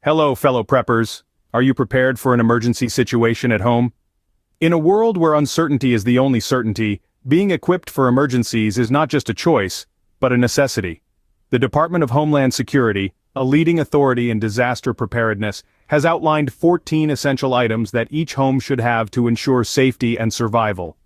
Hello, fellow preppers. Are you prepared for an emergency situation at home? In a world where uncertainty is the only certainty, being equipped for emergencies is not just a choice, but a necessity. The Department of Homeland Security, a leading authority in disaster preparedness, has outlined 14 essential items that each home should have to ensure safety and survival.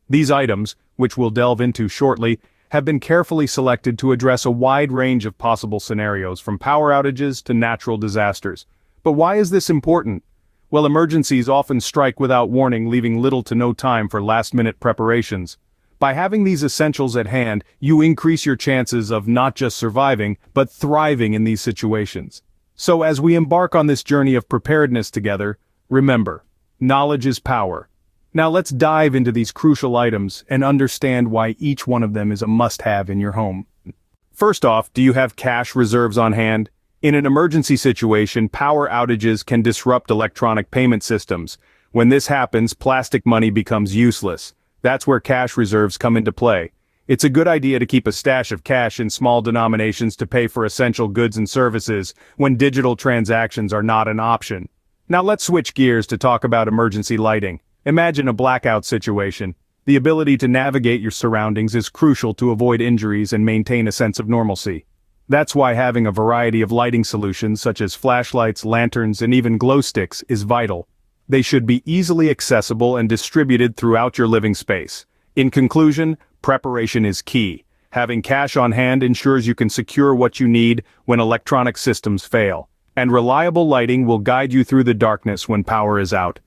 These items, which we'll delve into shortly, have been carefully selected to address a wide range of possible scenarios from power outages to natural disasters. But why is this important? Well, emergencies often strike without warning, leaving little to no time for last-minute preparations. By having these essentials at hand, you increase your chances of not just surviving, but thriving in these situations. So as we embark on this journey of preparedness together, remember, knowledge is power. Now let's dive into these crucial items and understand why each one of them is a must-have in your home. First off, do you have cash reserves on hand? In an emergency situation, power outages can disrupt electronic payment systems. When this happens, plastic money becomes useless. That's where cash reserves come into play. It's a good idea to keep a stash of cash in small denominations to pay for essential goods and services when digital transactions are not an option. Now let's switch gears to talk about emergency lighting. Imagine a blackout situation. The ability to navigate your surroundings is crucial to avoid injuries and maintain a sense of normalcy. That's why having a variety of lighting solutions such as flashlights, lanterns, and even glow sticks is vital. They should be easily accessible and distributed throughout your living space. In conclusion, preparation is key. Having cash on hand ensures you can secure what you need when electronic systems fail. And reliable lighting will guide you through the darkness when power is out.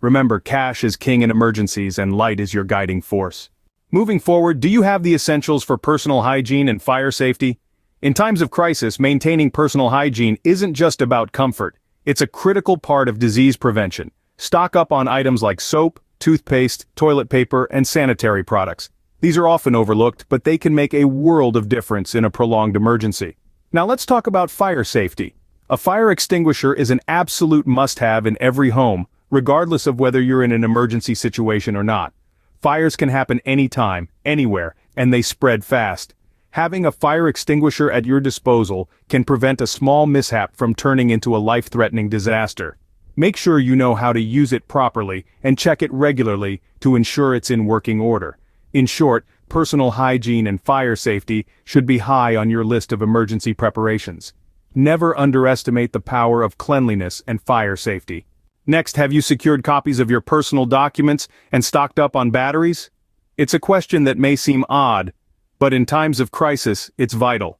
Remember, cash is king in emergencies and light is your guiding force. Moving forward, do you have the essentials for personal hygiene and fire safety? In times of crisis, maintaining personal hygiene isn't just about comfort. It's a critical part of disease prevention. Stock up on items like soap, toothpaste, toilet paper, and sanitary products. These are often overlooked, but they can make a world of difference in a prolonged emergency. Now let's talk about fire safety. A fire extinguisher is an absolute must-have in every home, regardless of whether you're in an emergency situation or not. Fires can happen anytime, anywhere, and they spread fast. Having a fire extinguisher at your disposal can prevent a small mishap from turning into a life-threatening disaster. Make sure you know how to use it properly and check it regularly to ensure it's in working order. In short, personal hygiene and fire safety should be high on your list of emergency preparations. Never underestimate the power of cleanliness and fire safety. Next, have you secured copies of your personal documents and stocked up on batteries? It's a question that may seem odd, but in times of crisis, it's vital.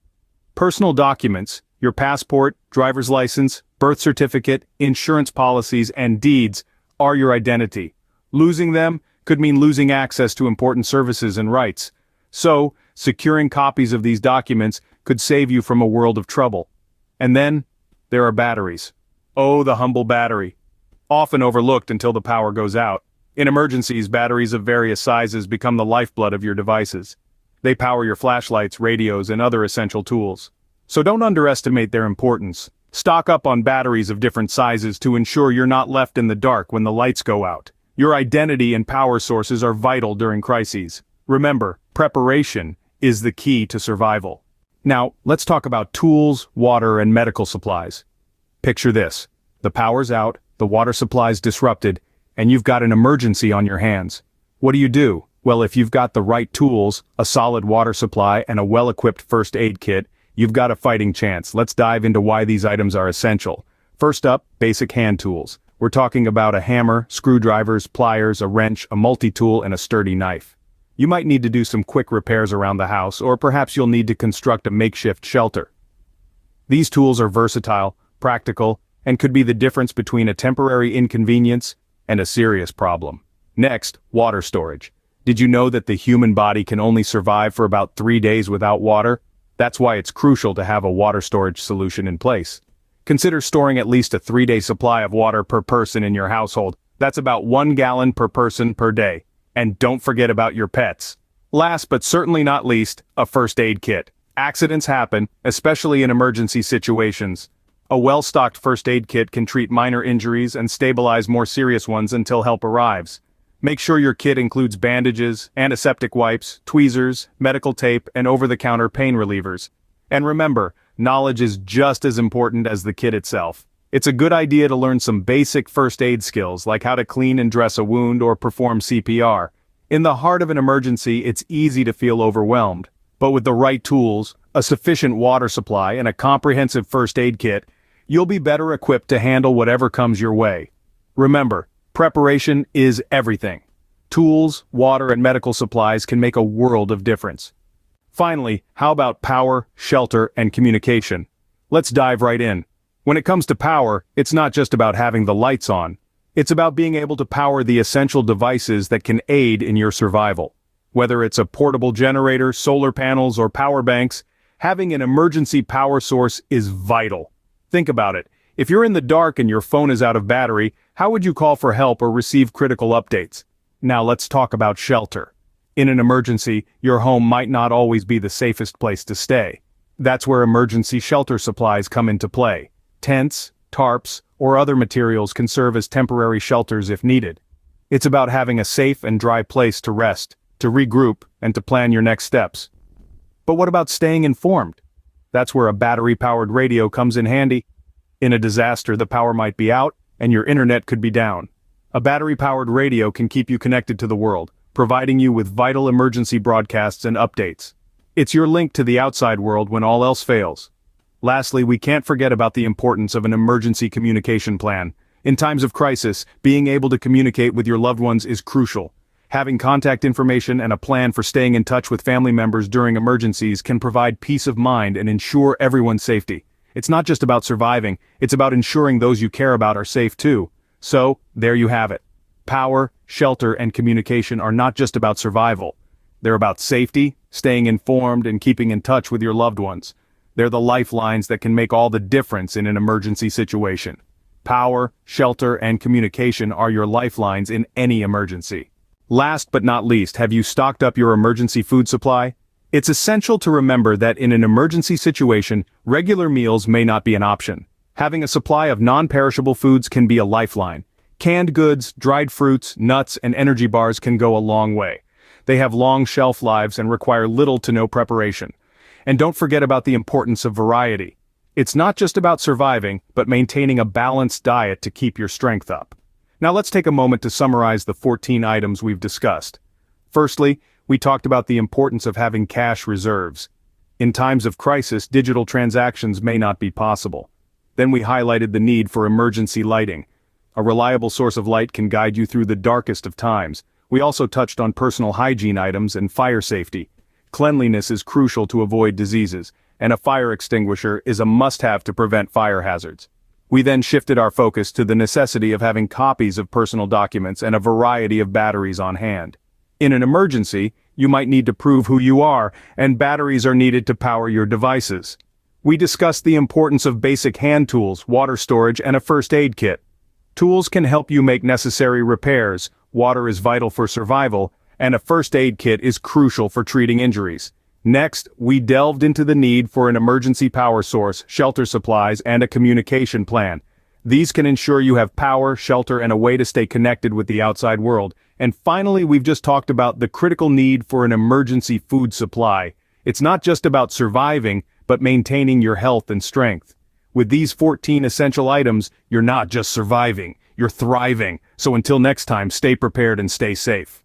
Personal documents, your passport, driver's license, birth certificate, insurance policies, and deeds are your identity. Losing them could mean losing access to important services and rights. So, securing copies of these documents could save you from a world of trouble. And then, there are batteries. Oh, the humble battery. Often overlooked until the power goes out. In emergencies, batteries of various sizes become the lifeblood of your devices. They power your flashlights, radios, and other essential tools. So don't underestimate their importance. Stock up on batteries of different sizes to ensure you're not left in the dark when the lights go out. Your identity and power sources are vital during crises. Remember, preparation is the key to survival. Now, let's talk about tools, water, and medical supplies. Picture this. The power's out, the water supply's disrupted, and you've got an emergency on your hands. What do? Well, if you've got the right tools, a solid water supply, and a well-equipped first aid kit, you've got a fighting chance. Let's dive into why these items are essential. First up, basic hand tools. We're talking about a hammer, screwdrivers, pliers, a wrench, a multi-tool, and a sturdy knife. You might need to do some quick repairs around the house, or perhaps you'll need to construct a makeshift shelter. These tools are versatile, practical, and could be the difference between a temporary inconvenience and a serious problem. Next, water storage. Did you know that the human body can only survive for about 3 days without water? That's why it's crucial to have a water storage solution in place. Consider storing at least a 3-day supply of water per person in your household. That's about 1 gallon per person per day. And don't forget about your pets. Last but certainly not least, a first aid kit. Accidents happen, especially in emergency situations. A well-stocked first aid kit can treat minor injuries and stabilize more serious ones until help arrives. Make sure your kit includes bandages, antiseptic wipes, tweezers, medical tape, and over-the-counter pain relievers. And remember, knowledge is just as important as the kit itself. It's a good idea to learn some basic first aid skills like how to clean and dress a wound or perform CPR. In the heart of an emergency, it's easy to feel overwhelmed. But with the right tools, a sufficient water supply, and a comprehensive first aid kit, you'll be better equipped to handle whatever comes your way. Remember, preparation is everything. Tools, water, and medical supplies can make a world of difference. Finally, how about power, shelter, and communication? Let's dive right in. When it comes to power, it's not just about having the lights on. It's about being able to power the essential devices that can aid in your survival. Whether it's a portable generator, solar panels, or power banks, having an emergency power source is vital. Think about it. If you're in the dark and your phone is out of battery, how would you call for help or receive critical updates? Now let's talk about shelter. In an emergency, your home might not always be the safest place to stay. That's where emergency shelter supplies come into play. Tents, tarps, or other materials can serve as temporary shelters if needed. It's about having a safe and dry place to rest, to regroup, and to plan your next steps. But what about staying informed? That's where a battery-powered radio comes in handy. In a disaster, the power might be out, and your internet could be down. A battery-powered radio can keep you connected to the world, providing you with vital emergency broadcasts and updates. It's your link to the outside world when all else fails. Lastly, we can't forget about the importance of an emergency communication plan. In times of crisis, being able to communicate with your loved ones is crucial. Having contact information and a plan for staying in touch with family members during emergencies can provide peace of mind and ensure everyone's safety. It's not just about surviving, it's about ensuring those you care about are safe too. So, there you have it. Power, shelter, and communication are not just about survival. They're about safety, staying informed, and keeping in touch with your loved ones. They're the lifelines that can make all the difference in an emergency situation. Power, shelter, and communication are your lifelines in any emergency. Last but not least, have you stocked up your emergency food supply? It's essential to remember that in an emergency situation, regular meals may not be an option. Having a supply of non-perishable foods can be a lifeline. Canned goods, dried fruits, nuts, and energy bars can go a long way. They have long shelf lives and require little to no preparation. And don't forget about the importance of variety. It's not just about surviving, but maintaining a balanced diet to keep your strength up. Now let's take a moment to summarize the 14 items we've discussed. Firstly, we talked about the importance of having cash reserves. In times of crisis, digital transactions may not be possible. Then we highlighted the need for emergency lighting. A reliable source of light can guide you through the darkest of times. We also touched on personal hygiene items and fire safety. Cleanliness is crucial to avoid diseases, and a fire extinguisher is a must-have to prevent fire hazards. We then shifted our focus to the necessity of having copies of personal documents and a variety of batteries on hand. In an emergency, you might need to prove who you are, and batteries are needed to power your devices. We discussed the importance of basic hand tools, water storage, and a first aid kit. Tools can help you make necessary repairs, water is vital for survival, and a first aid kit is crucial for treating injuries. Next, we delved into the need for an emergency power source, shelter supplies, and a communication plan. These can ensure you have power, shelter, and a way to stay connected with the outside world. And finally, we've just talked about the critical need for an emergency food supply. It's not just about surviving, but maintaining your health and strength. With these 14 essential items, you're not just surviving, you're thriving. So until next time, stay prepared and stay safe.